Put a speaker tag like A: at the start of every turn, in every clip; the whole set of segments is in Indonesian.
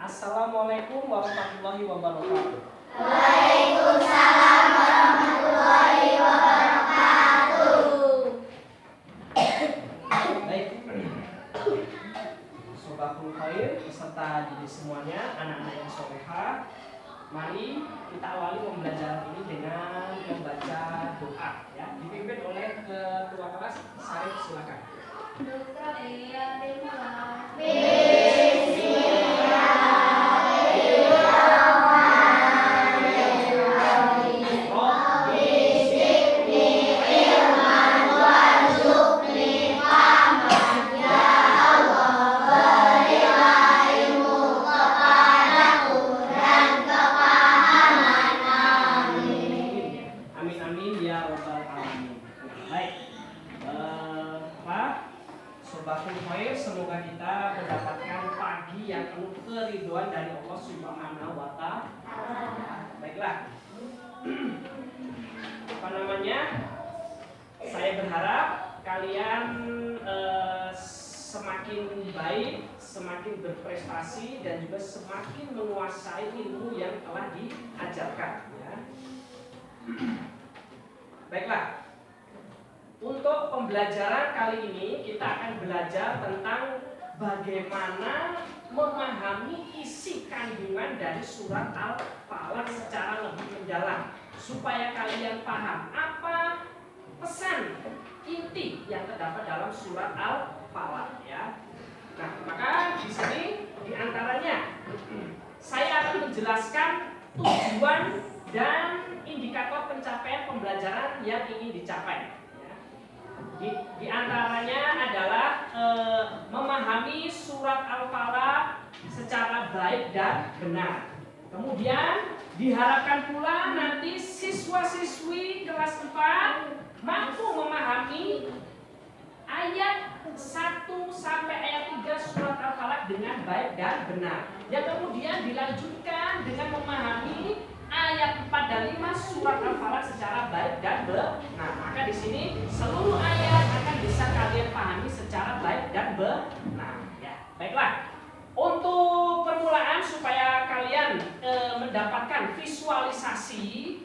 A: Assalamualaikum warahmatullahi wabarakatuh.
B: Waalaikumsalam warahmatullahi wabarakatuh.
A: Baik, Sobakul Khair beserta didik semuanya, anak-anak yang soleha, mari kita awali pembelajaran ini dengan membaca doa, ya, dipimpin oleh ketua kelas. Sarif, silakan. Semoga kita mendapatkan pagi yang penuh keriduan dari Allah Subhanahu wa Ta'ala. Baiklah. Apa namanya? Saya berharap kalian semakin baik, semakin berprestasi dan juga semakin menguasai ilmu yang telah diajarkan, ya. Baiklah. Untuk pembelajaran kali ini kita akan belajar tentang bagaimana memahami isi kandungan dari surat Al-Falaq secara lebih mendalam, supaya kalian paham apa pesan inti yang terdapat dalam surat Al-Falaq, ya. Nah, maka di sini diantaranya saya akan menjelaskan tujuan dan indikator pencapaian pembelajaran yang ingin dicapai. Di antaranya adalah memahami surat Al-Falaq secara baik dan benar. Kemudian diharapkan pula nanti siswa-siswi kelas 4 mampu memahami ayat 1 sampai ayat 3 surat Al-Falaq dengan baik dan benar. Yang kemudian dilanjutkan dengan memahami ayat 4 dan 5 surat Al-Falaq secara baik dan benar. Maka di sini seluruh ayat akan bisa kalian pahami secara baik dan benar, ya. Baiklah. Untuk permulaan supaya kalian mendapatkan visualisasi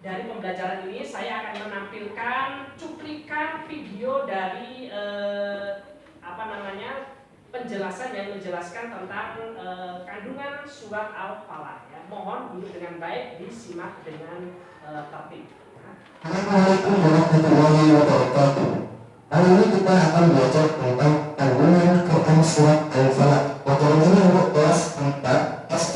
A: dari pembelajaran ini, saya akan menampilkan cuplikan video dari penjelasan yang menjelaskan tentang kandungan surat Al-Falaq, ya. Mohon dulu dengan baik disimak dengan tertib.
C: Assalamualaikum warahmatullahi wabarakatuh. Hari ini kita akan belajar tentang kandungan Quran surat Al-Falaq. Materinya untuk kelas 4 SD.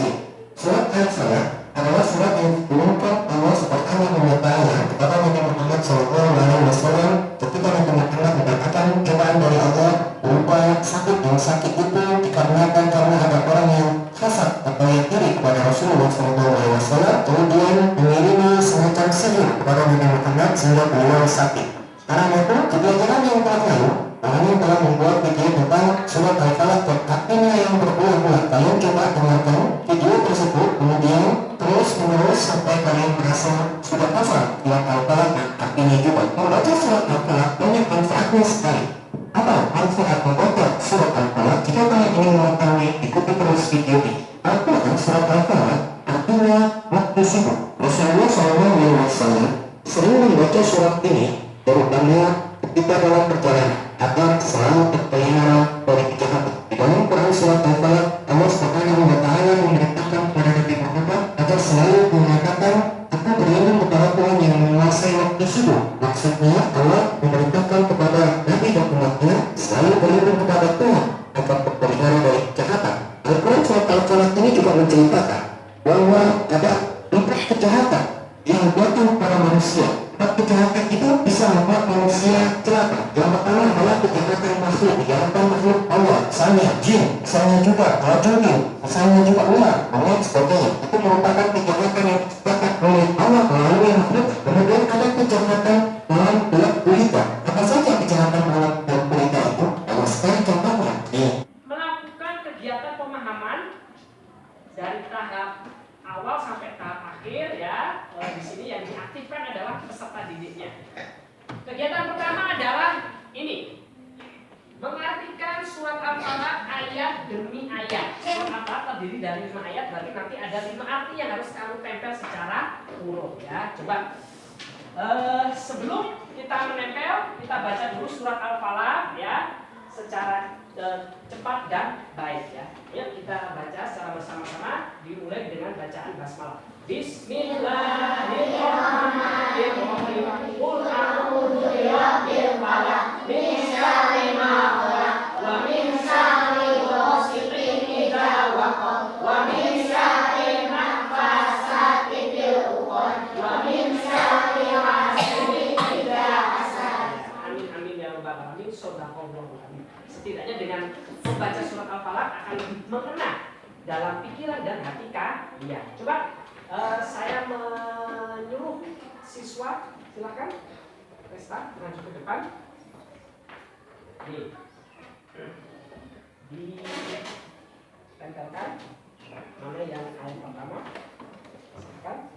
C: Surat Al-Falaq adalah surat yang diturunkan Allah Subhanahu wa Ta'ala kepada Nabi Muhammad SAW ketika Nabi Muhammad mendapatkan cobaan dari Allah berupa sakit. Yang sakit itu dikarenakan karena ada orang yang hasad atau yang iri kepada Rasulullah SAW, kemudian mengirimi semacam sihir kepada Nabi Muhammad sehingga beliau sakit. Karena itu, pembelajaran yang telah lalu, kami telah membuat video tentang surat Al-Falaq dan artinya yang berulang-ulang. Kalian coba dengarkan video tersebut, kemudian terus-menerus sampai kalian merasa sudah hafal surat Al-Falaq dan artinya juga. Membaca surat Al-Falaq banyak manfaatnya sekali. Apa manfaat membaca surat Al-Falaq? Jika kalian ingin mengetahui, ikuti terus video ini. Al-Quran surat Al-Falaq artinya waktu sibuk. Rasulullah SAW sering membaca surat ini terutama ketika dalam perjalanan agar selalu terpelihara dari kejahatan. Di dalam Quran surat Al-Falaq, Allah Subhanahu wa Ta'ala memerintahkan kepada Nabi Muhammad agar selalu mengatakan, aku berlindung kepada Tuhan yang menguasai waktu subuh. Maksudnya Allah memerintahkan kepada Nabi dan umatnya selalu berlindung kepada Tuhan agar terpelihara dari kejahatan. Al-Quran surat Al-Falaq ini juga menceritakan bahwa ada 4 kejahatan yang datang pada manusia. 4 kejahatan itu bisa membuat manusia celaka. Yang pertama adalah kejahatan makhluk, kejahatan makhluk Allah, misalnya jin, misalnya juga rajulin, misalnya juga ular, dan sebagainya. Itu merupakan kejahatan yang diciptakan oleh Allah melalui makhluk. Kemudian ada kejahatan dalam gelap gulita. Apa saja kejahatan dalam gelap gulita itu? Kalau sekali contohnya
A: melakukan kegiatan pemahaman dari tahap awal sampai tahap akhir, ya. Di sini yang diaktifkan adalah peserta didiknya. Kegiatan pertama adalah ini, mengartikan surat Al-Falaq ayat ayat demi ayat. Surat Al-Falaq terdiri dari 5 ayat, berarti nanti ada 5 arti yang harus kamu tempel secara urut ya. Coba sebelum kita menempel, kita baca dulu surat Al-Falaq ya, secara cepat dan baik ya. Yuk kita baca secara bersama-sama, dimulai dengan bacaan basmalah. Bismillahirrahmanirrahim. Qul a'udzu birabbil falaq, min syarri ma khalaq, wa min syarri ghasiqin idza waqab, wa min syarri naffasati fil 'uqad, wa min syarri hasidin idza hasad. Amin amin ya rabbal alamin. Shadaqallahu amin. Setidaknya dengan membaca surat Al-Falaq akan lebih mengena dalam pikiran dan hati kalian. Coba saya menyuruh siswa, silakan Resta maju ke depan. Ditempelkan mana yang ayat pertama. Silakan.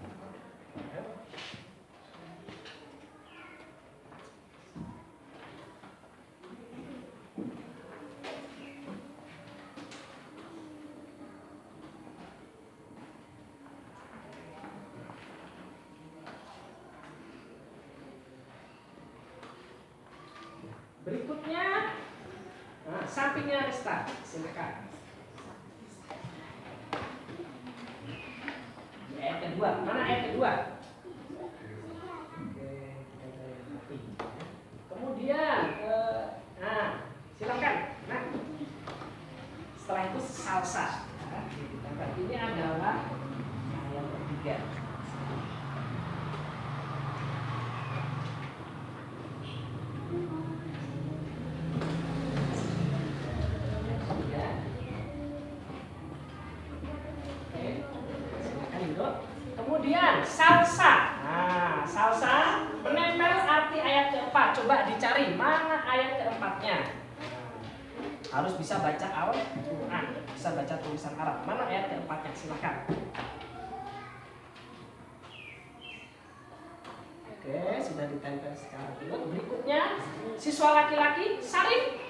A: Berikutnya, sampingnya Resta, silakan. Ayat kedua, mana ayat kedua? Kemudian, silakan. Nah, setelah itu salsa. Ini adalah ayat ketiga. Kemudian salsa. Nah, salsa menempel arti ayat keempat. Coba dicari mana ayat keempatnya. Harus bisa baca Al-Quran, bisa baca tulisan Arab. Mana ayat keempatnya? Silakan. Oke, sudah ditempel sekarang. Berikutnya siswa laki-laki Sarif.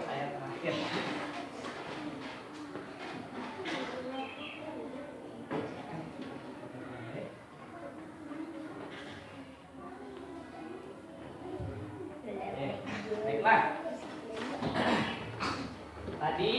A: Ayat terakhir. Baiklah. Tadi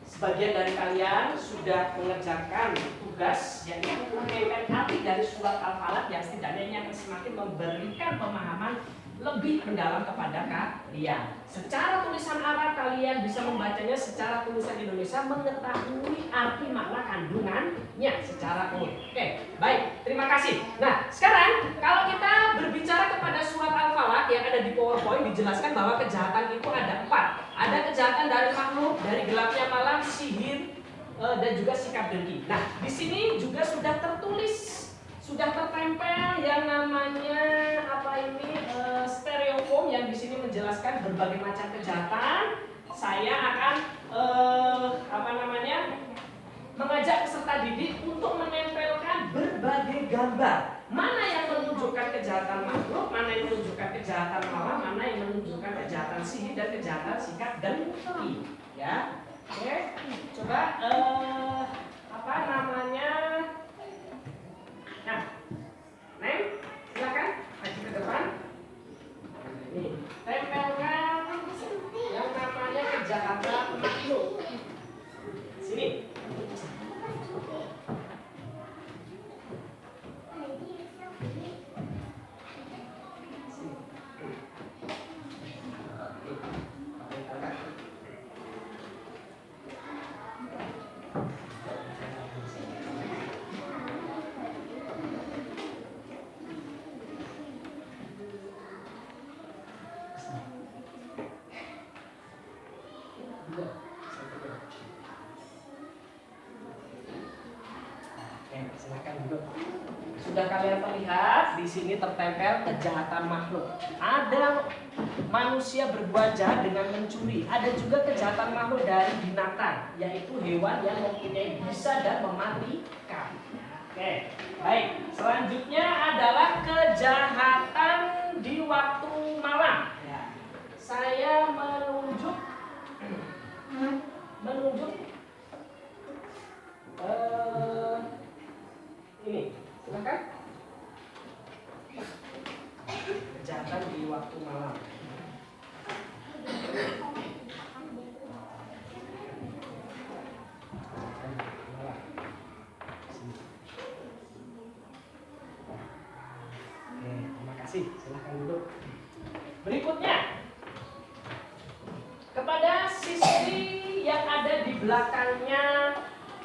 A: sebagian dari kalian sudah mengerjakan tugas yaitu menempel arti dari surat Al-Falaq yang setidaknya ini akan semakin memberikan pemahaman lebih mendalam kepada kalian. Secara tulisan Arab kalian bisa membacanya, secara tulisan Indonesia mengetahui arti makna kandungannya secara umum. Oke, baik, terima kasih. Nah, sekarang kalau kita berbicara kepada surat Al-Falaq yang ada di PowerPoint, dijelaskan bahwa kejahatan itu ada 4. Ada kejahatan dari makhluk, dari gelapnya malam, sihir, dan juga sikap dengki. Nah, di sini juga sudah tertulis, sudah tertempel yang namanya stereoform yang di sini menjelaskan berbagai macam kejahatan. Saya akan mengajak peserta didik untuk menempelkan berbagai gambar. Mana yang menunjukkan kejahatan makhluk, mana yang menunjukkan kejahatan malam, mana yang menunjukkan kejahatan sihir dan kejahatan sikap dengki. Ya, oke. Coba Nah, Neng, silakan maju ke depan. Nih, tempelkan yang namanya kejahatan makhluk. Sini. Sudah kalian terlihat di sini tertempel kejahatan makhluk. Ada manusia berbuat jahat dengan mencuri. Ada juga kejahatan makhluk dari binatang, yaitu hewan yang mempunyai bisa dan mematikan. Oke, baik. Selanjutnya adalah kejahatan di waktu malam. Ya. belakangnya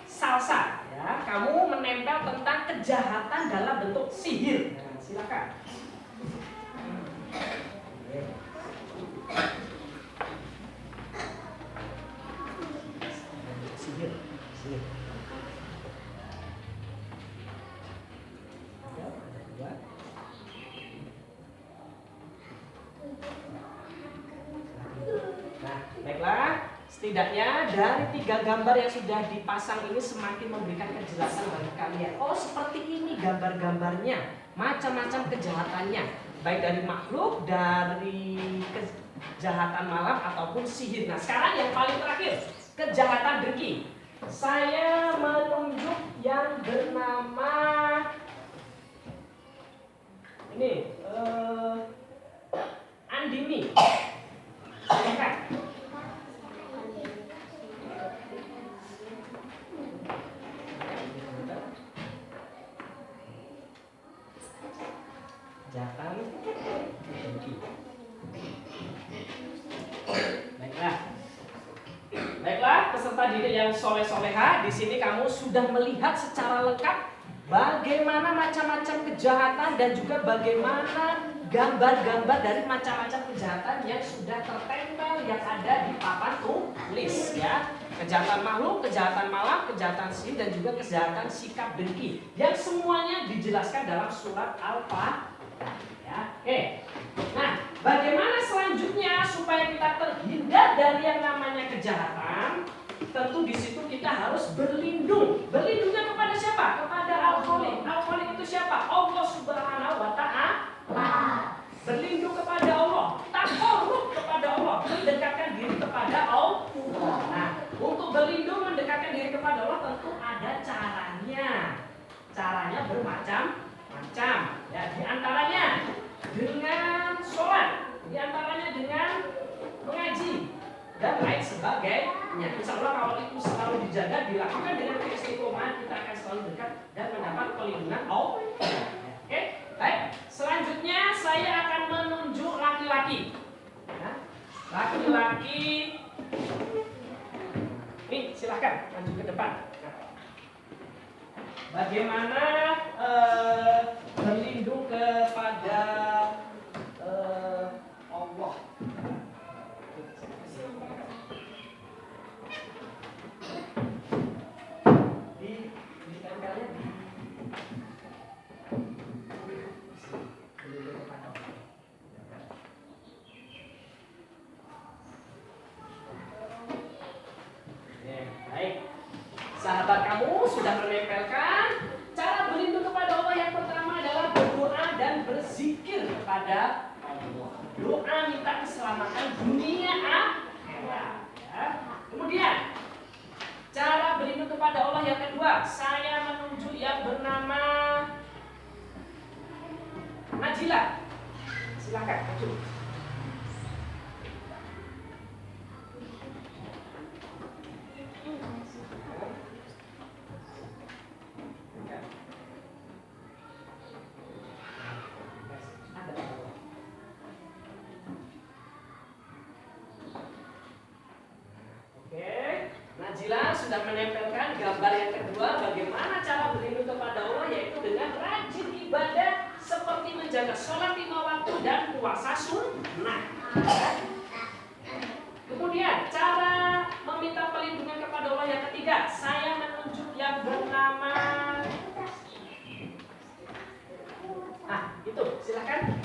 A: salsa, ya. Kamu menempel tentang kejahatan dalam bentuk sihir. Nah, silakan. Sihir. Nah, baiklah. Setidaknya dari 3 gambar yang sudah dipasang ini semakin memberikan kejelasan bagi kalian. Oh, seperti ini gambar-gambarnya, macam-macam kejahatannya, baik dari makhluk, dari kejahatan malam ataupun sihir. Nah, sekarang yang paling terakhir, kejahatan dengki. Saya menunjuk yang bernama ini Andini. Silakan. Kejahatan dengki. Baiklah, peserta didik yang soleh-soleha, di sini kamu sudah melihat secara lengkap bagaimana macam-macam kejahatan dan juga bagaimana gambar-gambar dari macam-macam kejahatan yang sudah tertempel yang ada di papan tulis, ya. Kejahatan makhluk, kejahatan malam, kejahatan sihir, dan juga kejahatan sikap dengki yang semuanya dijelaskan dalam surat Al-Fatihah. Ya, oke. Nah, bagaimana selanjutnya supaya kita terhindar dari yang namanya kejahatan? Tentu di situ kita harus berlindung. Berlindungnya kepada siapa? Kepada Al-Khaliq. Al-Khaliq itu siapa? Allah Subhanahu wa Ta'ala. Berlindung kepada Allah, takarrub kepada Allah, mendekatkan diri kepada Allah. Nah, untuk berlindung mendekatkan diri kepada Allah tentu ada caranya. Caranya bermacam-macam. Ya, di antaranya dengan sholat, di antaranya dengan mengaji dan lain sebagainya. Insya Allah kalau itu selalu dijaga, dilakukan dengan keistiqomahan, kita akan selalu dekat dan mendapat perlindungan Allah. Oke, baik. Selanjutnya saya akan menunjuk laki-laki. Ya, laki-laki. Nih, silakan maju ke depan. Bagaimana berlindung kepada Allah? Ditempelnya di berlindung kepada Allah. Baik. Sahabat kamu sudah menempelkan. Cara berlindung kepada Allah yang pertama adalah berdoa dan berzikir kepada Allah. Doa minta keselamatan dunia akhirat. Ya. Kemudian cara berlindung kepada Allah yang kedua, saya menunjuk yang bernama Najila. Silakan maju. Najila sudah menempelkan gambar yang kedua, bagaimana cara berlindung kepada Allah, yaitu dengan rajin ibadah seperti menjaga sholat 5 waktu dan puasa sunnah. Kemudian cara meminta perlindungan kepada Allah yang ketiga, saya menunjuk yang bernama itu silakan.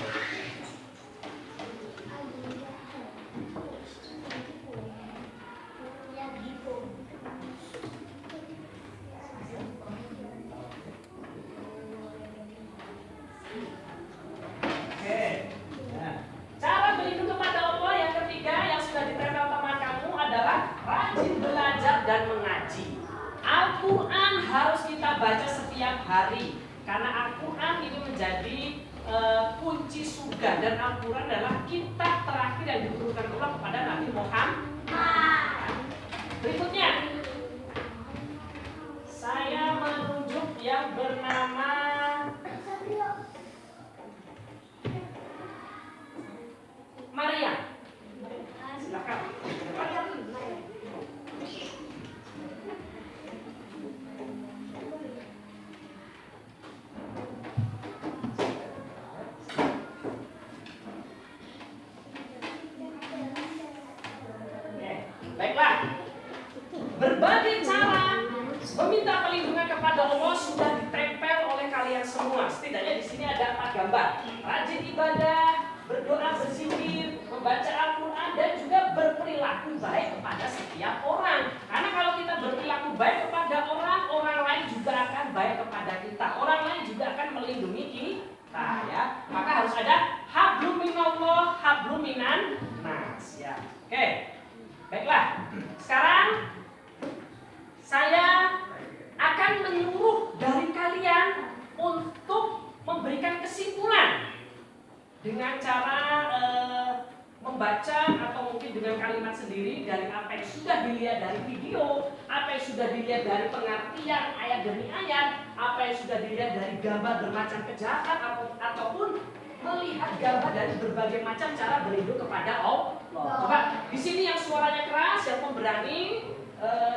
A: Cara berlindung kepada Allah yang ketiga yang sudah ditempel teman kamu adalah rajin belajar dan mengaji. Al-Quran harus kita baca setiap hari karena Al-Quran ini menjadi kunci surga, dan Al-Quran adalah kitab terakhir yang diturunkan Allah kepada Nabi Muhammad. Berikutnya saya menunjuk yang bernama Maria. Silakan. Baiklah, berbagai cara meminta perlindungan kepada Allah sudah ditempel oleh kalian semua. Setidaknya di sini ada 4 gambar. Rajin ibadah, berdoa, berzikir, membaca Al-Quran, dan juga berperilaku baik kepada setiap orang. Karena kalau kita berperilaku baik kepada orang, orang lain juga akan baik kepada kita. Orang lain juga akan melindungi kita, ya. Maka harus ada hablum minallah, hablum minan nas, ya. Oke. Baiklah. Sekarang saya akan menyuruh dari kalian untuk memberikan kesimpulan dengan cara membaca atau mungkin dengan kalimat sendiri dari apa yang sudah dilihat dari video, apa yang sudah dilihat dari pengertian ayat demi ayat, apa yang sudah dilihat dari gambar bermacam kejahatan ataupun melihat gambar dari berbagai macam cara berlindung kepada Allah. Coba di sini yang suaranya keras, yang pemberani,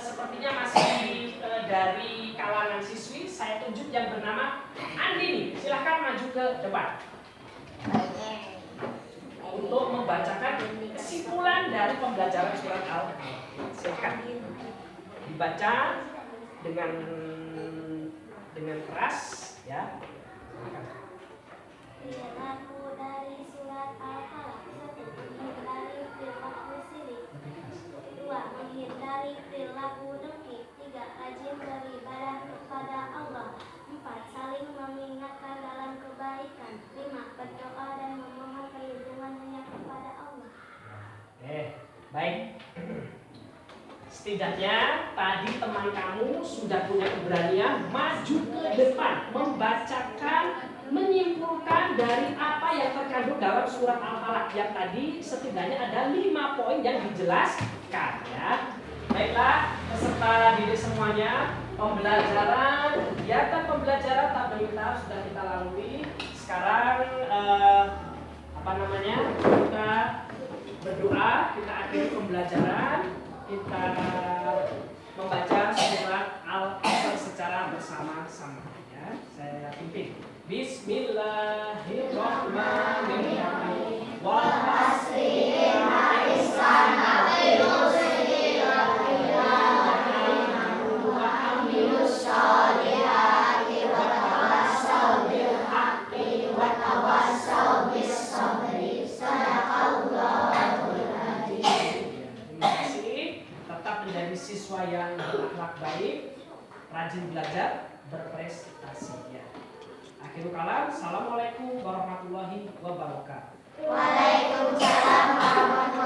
A: sepertinya masih dari kalangan siswi. Saya tunjuk yang bernama Andini. Silahkan maju ke depan untuk membacakan kesimpulan dari pembelajaran surat Al-Falaq. Silakan dibaca dengan keras, ya.
B: Perilaku dari surat Al-Falaq. 1. Menghindari perilaku sirik. 2. Menghindari perilaku dengki. 3. Rajin beribadah kepada Allah. 4. Saling mengingatkan dalam kebaikan. 5. Berdoa dan memohon perlindungan hanya kepada Allah.
A: Baik. Setidaknya tadi teman kamu sudah punya keberanian maju ke depan, membacakan, menyimpulkan dari apa yang terkandung dalam surat Al-Falaq yang tadi setidaknya ada 5 poin yang dijelaskan, ya. Baiklah, peserta didik semuanya, pembelajaran, kegiatan pembelajaran tabligh sudah kita lalui. Sekarang kita berdoa, kita akhiri pembelajaran, kita membaca surat Al-Asr secara bersama-sama, ya. Saya pimpin. Bismillahirrahmanirrahim. Wal 'asri innal insana lafi khusr illa alladziina amanu wa 'amilus shalihati wa tawassaw bil haqqi wa tawassaw bis sabri. Shadaqallahul adzim. Terima kasih. Tetap menjadi siswa yang berakhlak baik, rajin belajar, berprestasi, ya. Akhirul kalam. Assalamualaikum warahmatullahi wabarakatuh.
B: Waalaikumsalam warahmatullahi wabarakatuh.